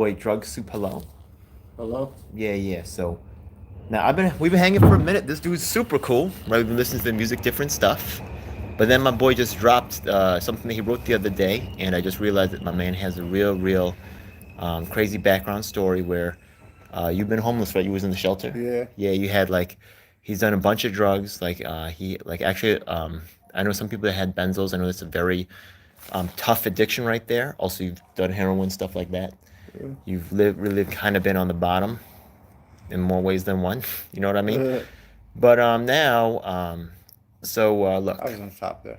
boy, Drugsouphello. Hello? Yeah. So now we've been hanging for a minute. This dude's super cool. Right, we've been listening to the music, different stuff. But then my boy just dropped something that he wrote the other day, and I just realized that my man has a real crazy background story where you've been homeless, right? You was in the shelter. Yeah. Yeah, you had like he's done a bunch of drugs. He like actually I know some people that had benzos. I know that's a very tough addiction right there. Also, you've done heroin stuff like that. Uh, You've really kind of been on the bottom in more ways than one. You know what I mean? uh, But now, I look, was on top there.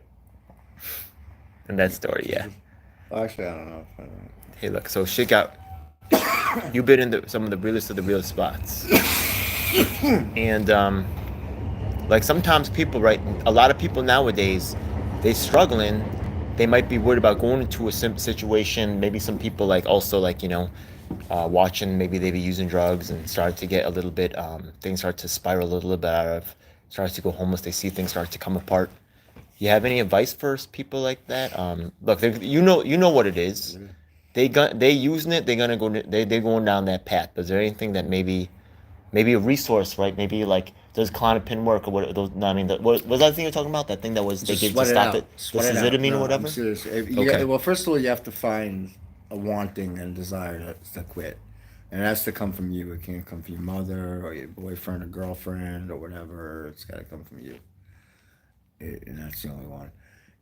in that story, yeah. Well, actually, I don't know if I Hey, look, so shit got. You've been in some of the realest of the realest spots, and like sometimes people, right? A lot of people nowadays, they struggling. They might be worried about going into a situation. Maybe some people like also like watching. Maybe they be using drugs and start to get a little bit. Things start to spiral a little bit out of. Starts to go homeless. They see things start to come apart. You have any advice for people like that? Look, you know what it is. yeah. They using it. They're gonna go. They're going down that path. But is there anything that maybe a resource, right? Maybe like does Clonopin work or what? Those, no, I mean, what was that thing you're talking about? That thing that was they Just gave to sweat it stop it. out. The Sweat it out. Azitamine or No, I'm whatever. serious. Okay. Well, first of all, you have to find a wanting and desire to quit. And it has to come from you. It can't come from your mother or your boyfriend or girlfriend or whatever. It's got to come from you. And that's the only one.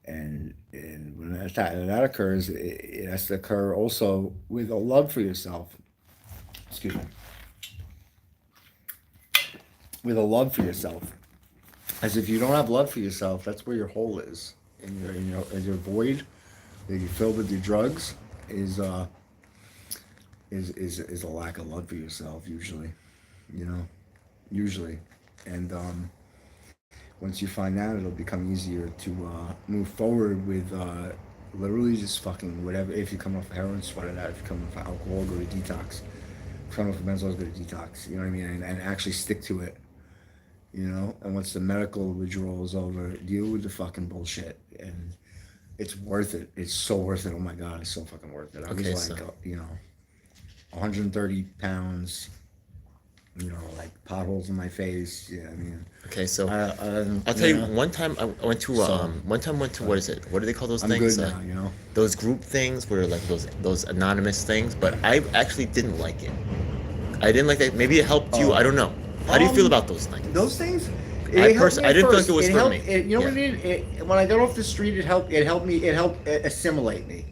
And when that occurs, it has to occur also with a love for yourself. Excuse me. With a love for yourself. As if you don't have love for yourself, that's where your hole is. And your void that you fill with your drugs is is a lack of love for yourself usually. You know, usually, and once you find that, it'll become easier to move forward with literally just fucking whatever. If you come off heroin, sweat it out. If you come off alcohol, go to detox. If you come off benzos, go to detox. You know what I mean? And actually stick to it. You know, and once the medical withdrawal is over, deal with the fucking bullshit, and it's worth it. It's so worth it. Oh my god, it's so fucking worth it. I was Okay. So. like, 130 pounds, like potholes in my face. Yeah, I mean, Okay. So. I I'll tell you. One time I went to so one time went to what is it? What do they call those I'm things? good now. You know, Those group things where like those anonymous things. But I actually didn't like it. I didn't like that. Maybe it helped you. I oh, don't know. How do you feel about those those things? things. It helped me I at didn't feel like it first. was It for helped. me. You know Yeah. what it did? When I got off the street, it helped. It helped me. It helped assimilate me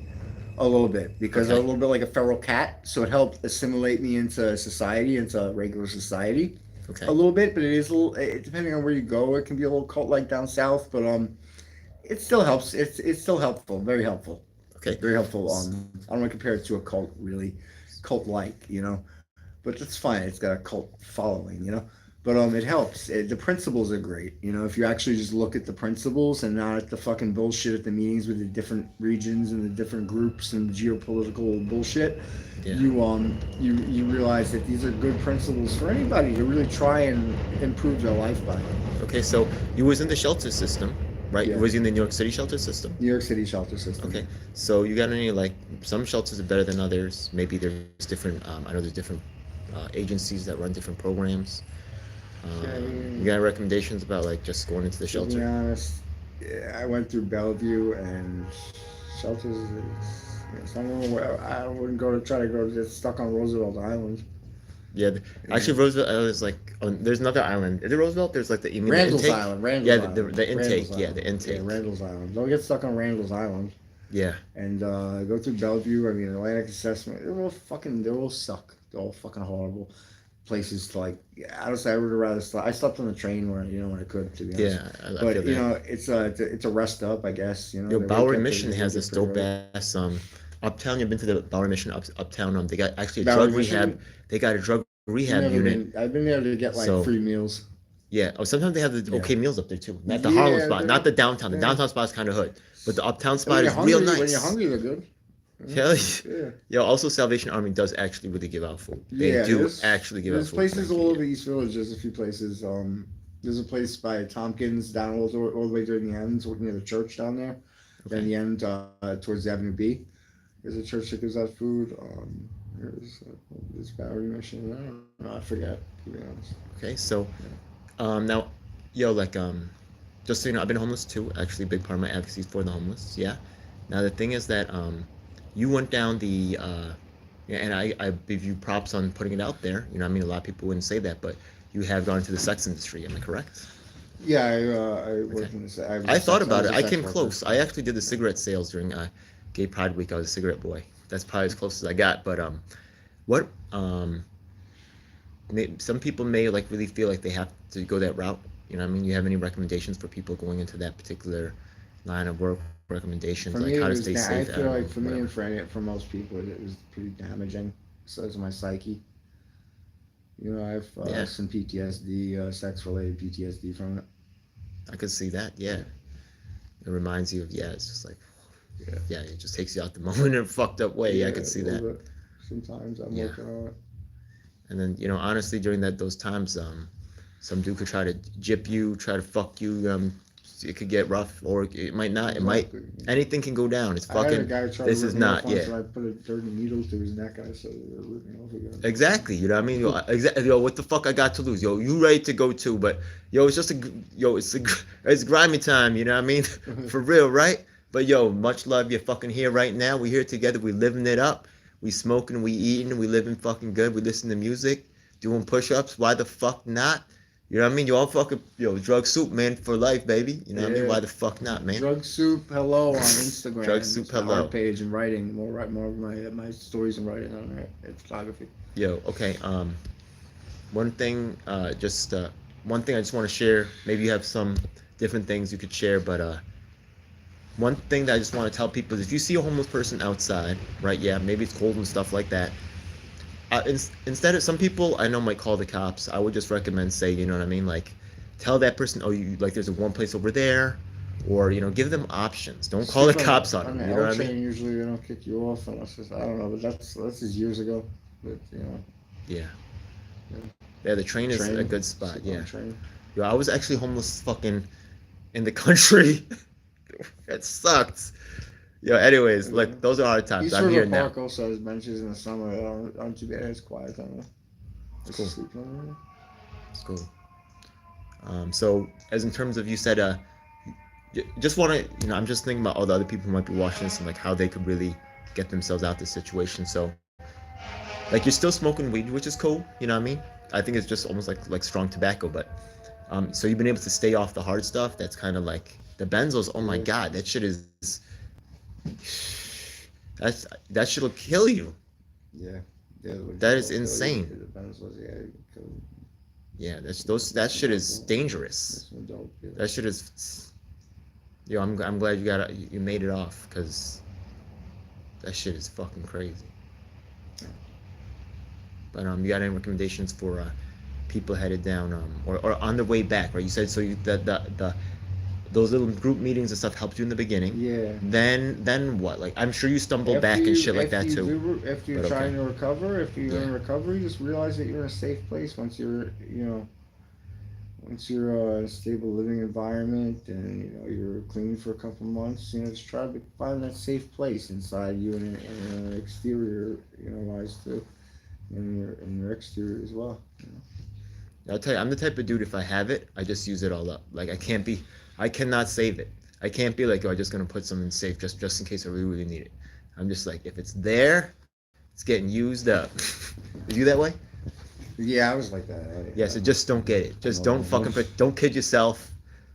a little bit because I'm a Okay. little bit like a feral cat. So it helped assimilate me into society, into regular society, a Okay. little bit. But it is a little. Depending on where you go, it can be a little cult like down south. But it still helps. It's still helpful. Very helpful. Okay. Very helpful. S- I don't want to compare it to a cult, really, cult like, but that's fine. It's got a cult following, But it helps. The principles are great. If you actually just look at the principles and not at the fucking bullshit at the meetings with the different regions and the different groups and geopolitical bullshit, Yeah. you realize that these are good principles for anybody to really try and improve their life by. Okay. So you was in the shelter system, right? You Yeah, was in the New York City shelter system. New York City shelter system. Okay. So you got any like some shelters are better than others? Maybe there's different. I know there's different agencies that run different programs. Yeah, I You mean, got recommendations about like just going into the to be shelter? honest, yeah, I went through Bellevue and shelters. Some of them I wouldn't go to try to go get stuck on Roosevelt Island. Yeah. Yeah. Actually, Roosevelt Island is like there's another island. Is it Roosevelt? There's like the you mean the Randall's intake? Island, Yeah, Randall's Island, the Randall's intake. Yeah, Island. the Yeah, intake. Randall's Island. Don't get stuck on Randall's Island Yeah. and go through Bellevue. I mean, Atlantic Assessment. They all suck. They're all fucking horrible places to like. Yeah, honestly, I would have rather slept. I slept on the train when I could, to be honest. Yeah, I feel But that. it's a rest up, I guess. Yo, They wake Bowery up Mission they has wake this up pretty dope early. ass uptown. You've been to the Bowery Mission uptown. They got actually a drug Bowery rehab. Mission. They got a drug rehab Never unit. been. I've been there to get like So free meals. yeah. Oh, sometimes they have the Yeah. okay meals up there too. Not the Harlem Yeah. spot, not the downtown. The Yeah. downtown spot is kind of hood, but the uptown And when spot you're is real hungry, nice. they're good. Yeah. Hell Yeah. yeah. Also, Salvation Army does actually really give out food. They Yeah, do actually give out there's food. places Thank you. all Yeah. over East Village. There's a few places. There's a place by Tompkins down all the way to the end, near the church down there. Then Okay. the end towards Avenue B. There's a church that gives out food. This Bowery mission. I don't know. I forget, to be honest. Okay, so now, yo, like just so you know, I've been homeless too. Actually, a big part of my advocacy is for the homeless. Yeah. Now the thing is that you went down the yeah, and I give you props on putting it out there. You know, I mean, a lot of people wouldn't say that, but you have gone into the sex industry. Am I correct? Yeah, I worked in this. I thought about it. I came close. I actually did the cigarette sales during Gay Pride Week. I was a cigarette boy. That's probably as close as I got. But what some people may like really feel like they have to go that route. You know, what I mean, you have any recommendations for people going into that particular line of work? Recommendations For like me, how it to was stay I safe. feel like for me whatever. and for most people, it was pretty damaging. So it's my psyche. You know, I have Yeah, some PTSD, sex-related PTSD from it. I could see that. Yeah, it reminds you of it's just like Yeah, yeah, it just takes you out the moment in a fucked up way. Yeah, I yeah, could a see little that. bit. Sometimes I'm Yeah, working on it. and then you know honestly during those times some dude could try to jip you, try to fuck you. It could get rough, or it might not. It might. Exactly. Anything can go down. It's I had a fucking. guy try to This rip is me off not. once, Yeah. and I put a dirty needle through his neck. I said, "They're ripping me off again." Exactly. You know what I mean? Yo, exactly. Yo, what the fuck I got to lose? Yo, you ready to go too? But yo, it's just it's grimy time. You know what I mean? For real, right? But yo, much love. You're fucking here right now. We here together. We living it up. We smoking. We eating. We living fucking good. We listen to music. Doing push-ups. Why the fuck not? You know what I mean? You all fucking drug soup, man, for life, baby. You know what I mean? Yeah. Why the fuck not, man? Drugsouphello on Instagram. It's my Drugsouphello. art page and writing. More of my stories and writing on there. And photography. Yo, okay. One thing, one thing I just want to share. Maybe you have some different things you could share, but one thing that I just want to tell people is if you see a homeless person outside, right? Yeah, maybe it's cold and stuff like that. Instead of some people I know might call the cops, I would just recommend say, you know what I mean, like tell that person, oh, you like there's a one place over there, or give them options. Don't call the cops on them. The You know L what I train, mean? usually they don't kick you off unless I don't know, but that's just years ago. But Yeah, yeah. yeah. The train is a Train, good spot. sit Yeah. on train. Yo, I was actually homeless fucking in the country. It sucked. Yo, anyways, Yeah. like those are hard times. East I'm River here now. Park also has benches in the summer. Aren't too bad. It's quiet down there. It's cool. Sleep on there. It's cool. So as in terms of you said, just want to, I'm just thinking about all the other people who might be watching this and like how they could really get themselves out of this situation. So like you're still smoking weed, which is cool. You know what I mean? I think it's just almost like strong tobacco, but so you've been able to stay off the hard stuff. That's kind of like the benzos. Oh my Yeah. God, that shit is that shit'll kill you. Yeah. Yeah. That is insane. The benzos, yeah. Yeah, that shit is dangerous. That's dope. Yeah. That shit is. Yo, I'm glad you made it off because that shit is fucking crazy. But you got any recommendations for people headed down or on their way back? Right, you said so. The those little group meetings and stuff helped you in the beginning. Yeah. Then what? Like I'm sure you stumbled back and shit like that too. After you're But trying okay. to recover, if you're in Yeah. recovery, just realize that you're in a safe place once you're, once you're in a stable living environment and you're clean for a couple months. Just try to find that safe place inside you and an exterior, wise too, in your exterior as well. I'll tell you, I'm the type of dude. If I have it, I just use it all up. Like I cannot save it. I can't be like, oh, I'm just gonna put something safe just in case I really need it. I'm just like, if it's there, it's getting used up. Is you that way? Yeah, I was like that. Yeah, so just don't get it. Just don't don't kid yourself,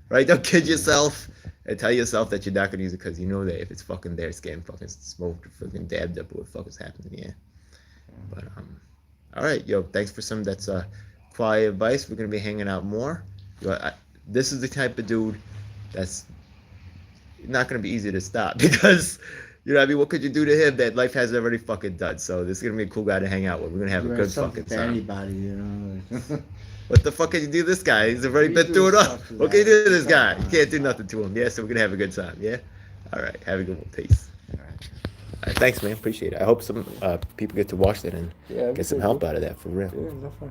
right? Don't kid yourself and tell yourself that you're not gonna use it because you know that if it's fucking there, it's getting fucking smoked or fucking dabbed up or what the fuck is happening. Yeah. But all right, yo, thanks for some that's quiet advice. We're gonna be hanging out more. This is the type of dude that's not gonna be easy to stop because. You know what I mean? What could you do to him that life has already fucking done? So this is gonna be a cool guy to hang out with. We're gonna have a good fucking to time. anybody, What the fuck can you do to this guy? He's already You been do through it all. stuff to What can you that. do to this Come guy? on. You can't do nothing to him. Yeah, so we're gonna have a good time. Yeah. All right. Have a good one. Peace. All right. All right, thanks, man. Appreciate it. I hope some people get to watch that and Yeah, get some help out of that for real. Yeah, definitely.